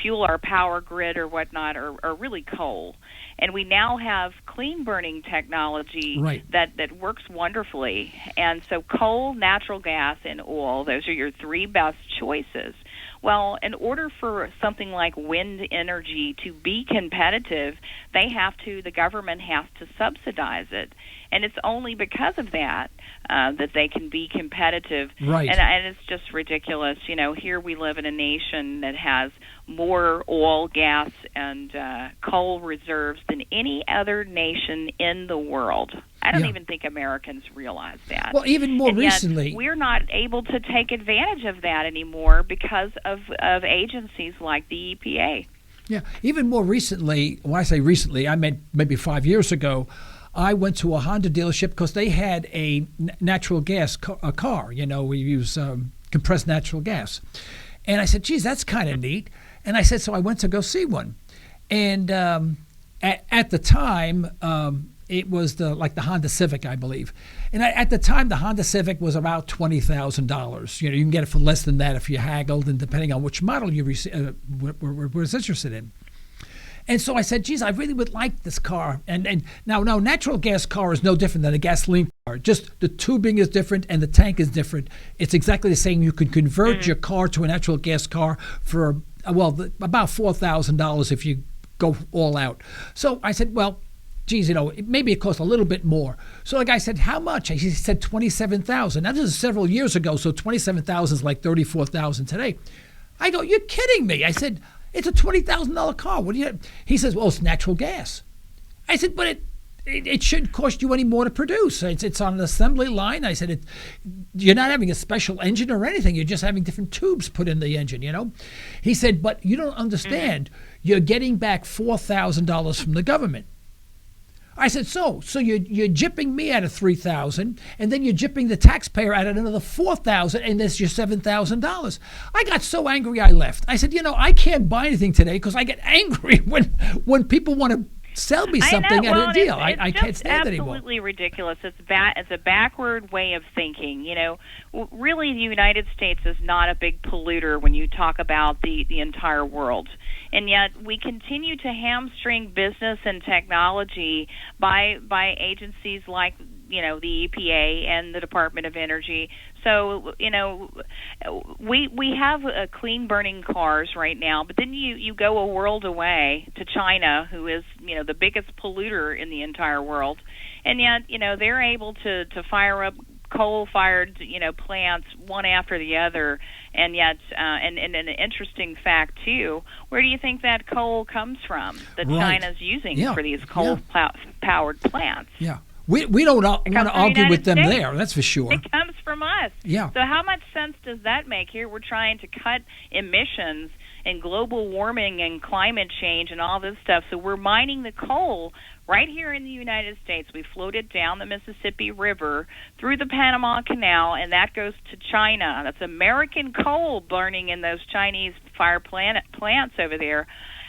fuel our power grid or whatnot are really coal. And we now have clean burning technology that works wonderfully. And so coal, natural gas, and oil, those are your three best choices. Well, in order for something like wind energy to be competitive, the government has to subsidize it. And it's only because of that that they can be competitive. Right. And it's just ridiculous. Here we live in a nation that has more oil, gas, and coal reserves than any other nation in the world. I don't Yeah. even think Americans realize that. Well, even more And yet recently, we're not able to take advantage of that anymore because of agencies like the EPA. yeah, even more recently, when I say recently, I meant maybe 5 years ago, I went to a Honda dealership because they had a natural gas car. You know, we use compressed natural gas. And I said, geez, that's kind of neat. And I said, so I went to go see one. And at the time, it was the Honda Civic, I believe. And at the time, the Honda Civic was about $20,000. You know, you can get it for less than that if you haggled, and depending on which model you was interested in. And so I said, geez, I really would like this car. And now, natural gas car is no different than a gasoline car. Just the tubing is different and the tank is different. It's exactly the same. You can convert your car to a natural gas car for, about $4,000 if you go all out. So I said, well, geez, you know, maybe it costs a little bit more. So the guy said, how much? He said $27,000. Now, this is several years ago, so $27,000 is like $34,000 today. I go, you're kidding me. I said, it's a $20,000 car. What do you? He says, well, it's natural gas. I said, but it shouldn't cost you any more to produce. It's on an assembly line. I said, you're not having a special engine or anything. You're just having different tubes put in the engine, you know? He said, but you don't understand. You're getting back $4,000 from the government. I said, so you're gypping me out of $3,000, and then you're gypping the taxpayer out of another $4,000, and that's your $7,000. I got so angry I left. I said, you know, I can't buy anything today because I get angry when people want to sell me something at a deal. I can't stand it anymore. It's absolutely ridiculous. It's a backward way of thinking. You know, really, the United States is not a big polluter when you talk about the entire world. And yet we continue to hamstring business and technology by agencies like, you know, the EPA and the Department of Energy. So, you know, we have clean burning cars right now, but then you go a world away to China, who is, you know, the biggest polluter in the entire world. And yet, you know, they're able to fire up coal-fired, you know, plants one after the other, and yet, and an interesting fact too, where do you think that coal comes from that China's using for these coal-powered plants? Yeah, we don't want to argue with them there. That's for sure. It comes from us. Yeah. So how much sense does that make? Here we're trying to cut emissions and global warming and climate change and all this stuff. So we're mining the coal right here in the United States. We float it down the Mississippi River through the Panama Canal, and that goes to China. That's American coal burning in those Chinese fire plants over there.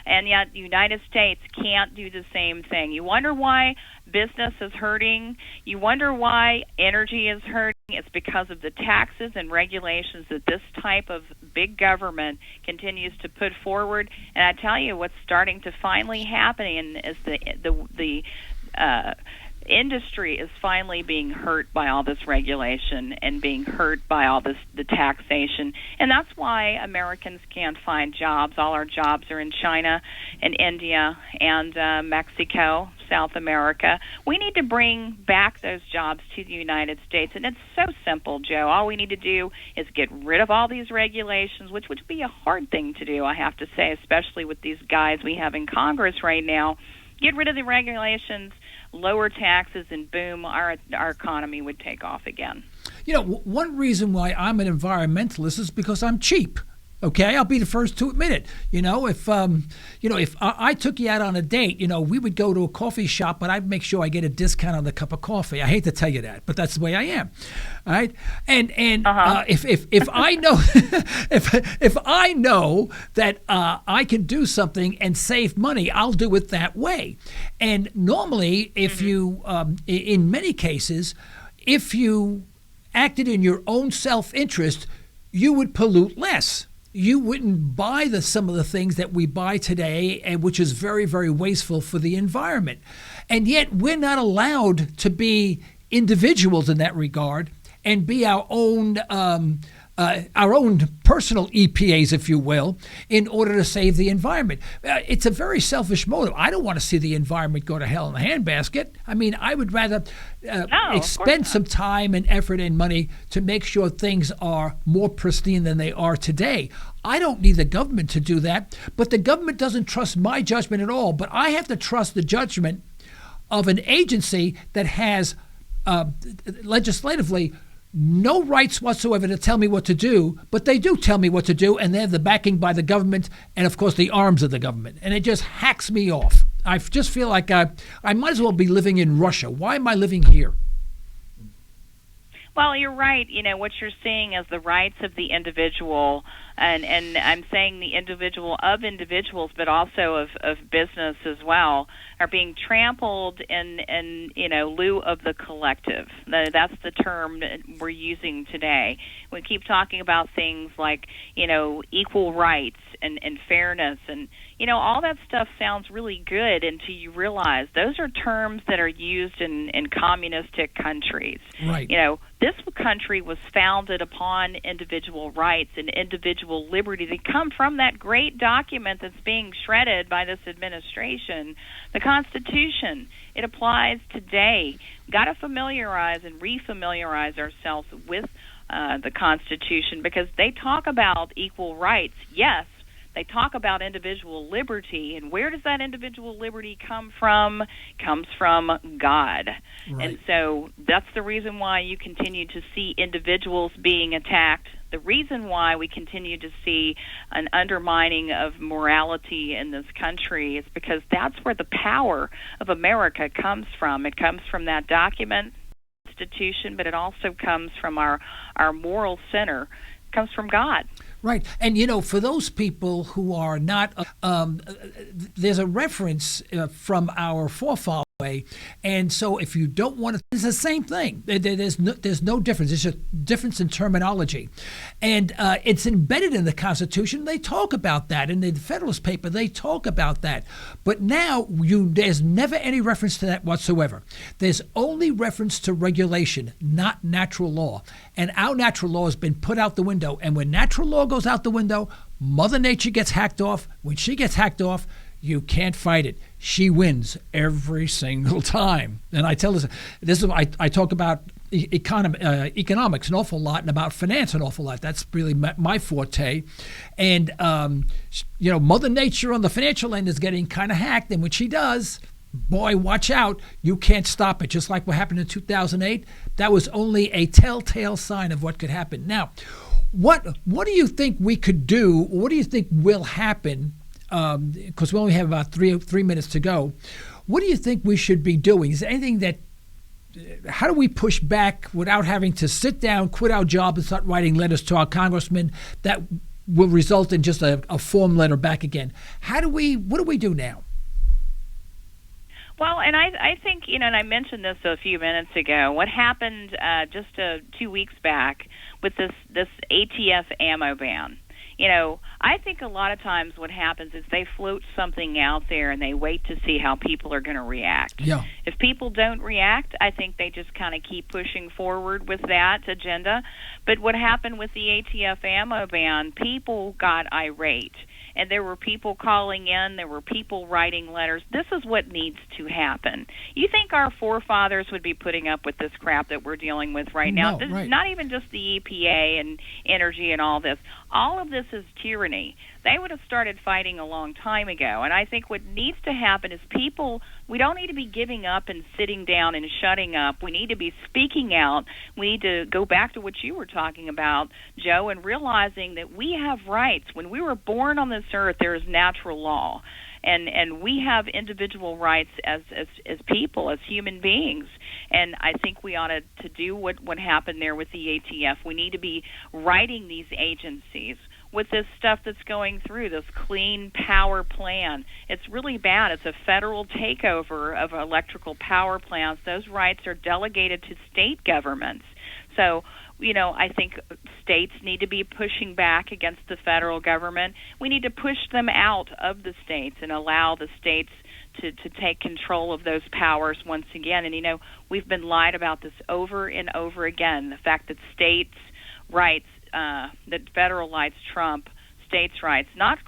And yet the United States can't do the same thing. You wonder why business is hurting. You wonder why energy is hurting. It's because of the taxes and regulations that this type of big government continues to put forward. And I tell you, what's starting to finally happen is the industry is finally being hurt by all this regulation and being hurt by all the taxation. And that's why Americans can't find jobs. All our jobs are in China and India and Mexico, South America. We need to bring back those jobs to the United States. And it's so simple, Joe. All we need to do is get rid of all these regulations, which would be a hard thing to do, I have to say, especially with these guys we have in Congress right now. Get rid of the regulations, lower taxes, and boom, our economy would take off again. You know, one reason why I'm an environmentalist is because I'm cheap. Okay, I'll be the first to admit it. You know, if I took you out on a date, you know, we would go to a coffee shop, but I'd make sure I get a discount on the cup of coffee. I hate to tell you that, but that's the way I am. All right, and if I know if I know that I can do something and save money, I'll do it that way. And normally, if you, in many cases, if you acted in your own self-interest, you would pollute less. You wouldn't buy some of the things that we buy today, and which is very, very wasteful for the environment. And yet we're not allowed to be individuals in that regard and be our own personal EPAs, if you will, in order to save the environment. It's a very selfish motive. I don't want to see the environment go to hell in a handbasket. I mean, I would rather expend some time and effort and money to make sure things are more pristine than they are today. I don't need the government to do that, but the government doesn't trust my judgment at all. But I have to trust the judgment of an agency that has legislatively, no rights whatsoever to tell me what to do, but they do tell me what to do, and they have the backing by the government and, of course, the arms of the government. And it just hacks me off. I just feel like I might as well be living in Russia. Why am I living here? Well, you're right. What you're seeing is the rights of the individual, and I'm saying the individual of individuals, but also of business as well, are being trampled in lieu of the collective. That's the term that we're using today. We keep talking about things like, equal rights and fairness, and all that stuff sounds really good until you realize those are terms that are used in communistic countries. Right. This country was founded upon individual rights and individual liberty that come from that great document that's being shredded by this administration, the Constitution. It applies today. We've got to familiarize and refamiliarize ourselves with the Constitution, because they talk about equal rights, yes. They talk about individual liberty, and where does that individual liberty come from? Comes from God. Right. And so that's the reason why you continue to see individuals being attacked, the reason why we continue to see an undermining of morality in this country is because that's where the power of America comes from. It comes from that document, Constitution, but it also comes from our moral center. It comes from God. Right. And, for those people who are not, there's a reference from our forefathers. And so if you don't want to, it's the same thing. There's no difference. It's just difference in terminology. And it's embedded in the Constitution. They talk about that. In the Federalist paper, they talk about that. But now there's never any reference to that whatsoever. There's only reference to regulation, not natural law. And our natural law has been put out the window. And when natural law goes out the window, Mother Nature gets hacked off. When she gets hacked off, you can't fight it. She wins every single time. And I tell this is I talk about economics an awful lot and about finance an awful lot. That's really my forte. And Mother Nature on the financial end is getting kind of hacked. And when she does, boy, watch out. You can't stop it. Just like what happened in 2008, that was only a telltale sign of what could happen. Now, what do you think we could do? What do you think will happen? Because we only have about three minutes to go. What do you think we should be doing? Is there anything how do we push back without having to sit down, quit our job, and start writing letters to our congressmen that will result in just a form letter back again? What do we do now? Well, and I think, and I mentioned this a few minutes ago, what happened just 2 weeks back with this ATF ammo ban. I think a lot of times what happens is they float something out there and they wait to see how people are going to react. Yeah. If people don't react, I think they just kind of keep pushing forward with that agenda. But what happened with the ATF ammo ban, people got irate. And there were people calling in. There were people writing letters. This is what needs to happen. You think our forefathers would be putting up with this crap that we're dealing with right now? No, this right. is not even just the EPA and energy and all this. All of this is tyranny. They would have started fighting a long time ago. And I think what needs to happen is we don't need to be giving up and sitting down and shutting up. We need to be speaking out. We need to go back to what you were talking about, Joe, and realizing that we have rights. When we were born on this earth, there is natural law. And we have individual rights as people, as human beings. And I think we ought to do what happened there with the ATF. We need to be writing these agencies with this stuff that's going through, this clean power plan. It's really bad. It's a federal takeover of electrical power plants. Those rights are delegated to state governments. So, I think states need to be pushing back against the federal government. We need to push them out of the states and allow the states to take control of those powers once again. And, we've been lied about this over and over again, the fact that states' rights, that federal rights trump states' rights. Not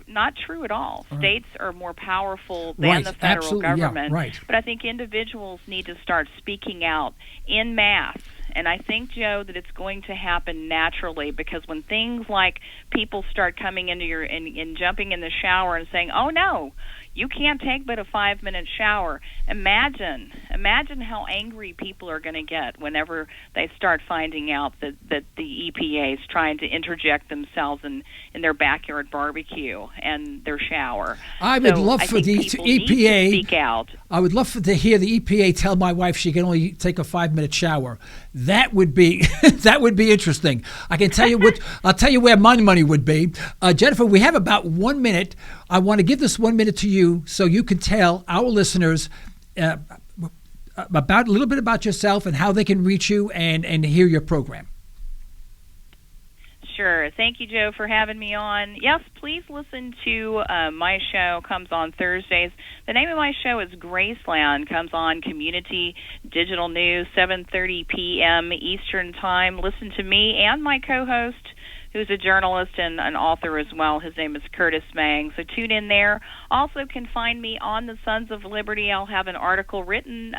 true at all. Right. States are more powerful than the federal Absolutely, government. Yeah, right. But I think individuals need to start speaking out en masse. And I think, Joe, that it's going to happen naturally, because when things like people start coming into and jumping in the shower and saying, "Oh no, you can't take but a 5-minute shower. Imagine how angry people are going to get whenever they start finding out that the EPA is trying to interject themselves in their backyard barbecue and their shower. I would love for the EPA. Speak out. I would love to hear the EPA tell my wife she can only take a 5-minute shower. That would be that would be interesting. I can tell you what. I'll tell you where my money would be. Jennifer, we have about 1 minute. I want to give this 1 minute to you so you can tell our listeners about a little bit about yourself and how they can reach you and hear your program. Sure. Thank you, Joe, for having me on. Yes, please listen to my show. Comes on Thursdays. The name of my show is Graceland. Comes on Community Digital News, 7:30 p.m. Eastern Time. Listen to me and my co-host, who's a journalist and an author as well. His name is Curtis Mang. So tune in there. Also can find me on the Sons of Liberty. I'll have an article written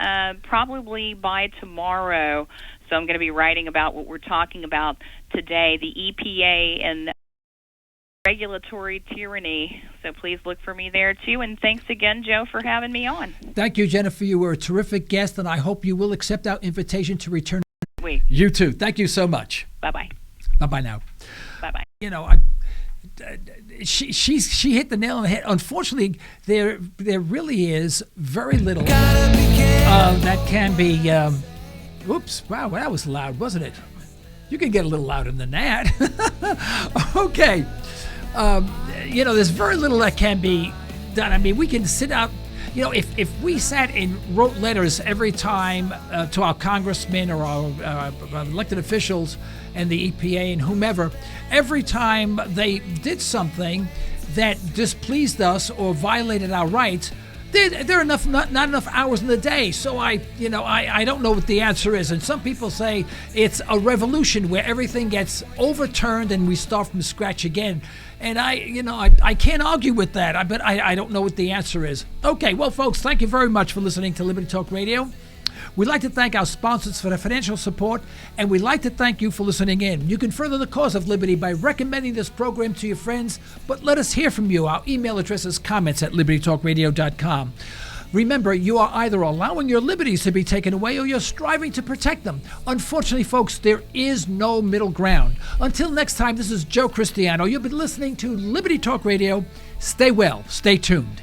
probably by tomorrow. So I'm going to be writing about what we're talking about today, the EPA and regulatory tyranny. So please look for me there, too. And thanks again, Joe, for having me on. Thank you, Jennifer. You were a terrific guest, and I hope you will accept our invitation to return. Oui. You too. Thank you so much. Bye-bye. Bye-bye now. Bye-bye. You know, she hit the nail on the head. Unfortunately, there really is very little that can be... Whoops! Wow, that was loud, wasn't it? You can get a little louder than that. Okay. You know, there's very little that can be done. I mean, we can sit out. You know, if we sat and wrote letters every time to our congressmen or our elected officials and the EPA and whomever, every time they did something that displeased us or violated our rights, there are not enough hours in the day. So I don't know what the answer is. And some people say it's a revolution where everything gets overturned and we start from scratch again. And I can't argue with that. But I don't know what the answer is. Okay, well, folks, thank you very much for listening to Liberty Talk Radio. We'd like to thank our sponsors for their financial support, and we'd like to thank you for listening in. You can further the cause of liberty by recommending this program to your friends, but let us hear from you. Our email address is comments@libertytalkradio.com. Remember, you are either allowing your liberties to be taken away or you're striving to protect them. Unfortunately, folks, there is no middle ground. Until next time, this is Joe Cristiano. You've been listening to Liberty Talk Radio. Stay well. Stay tuned.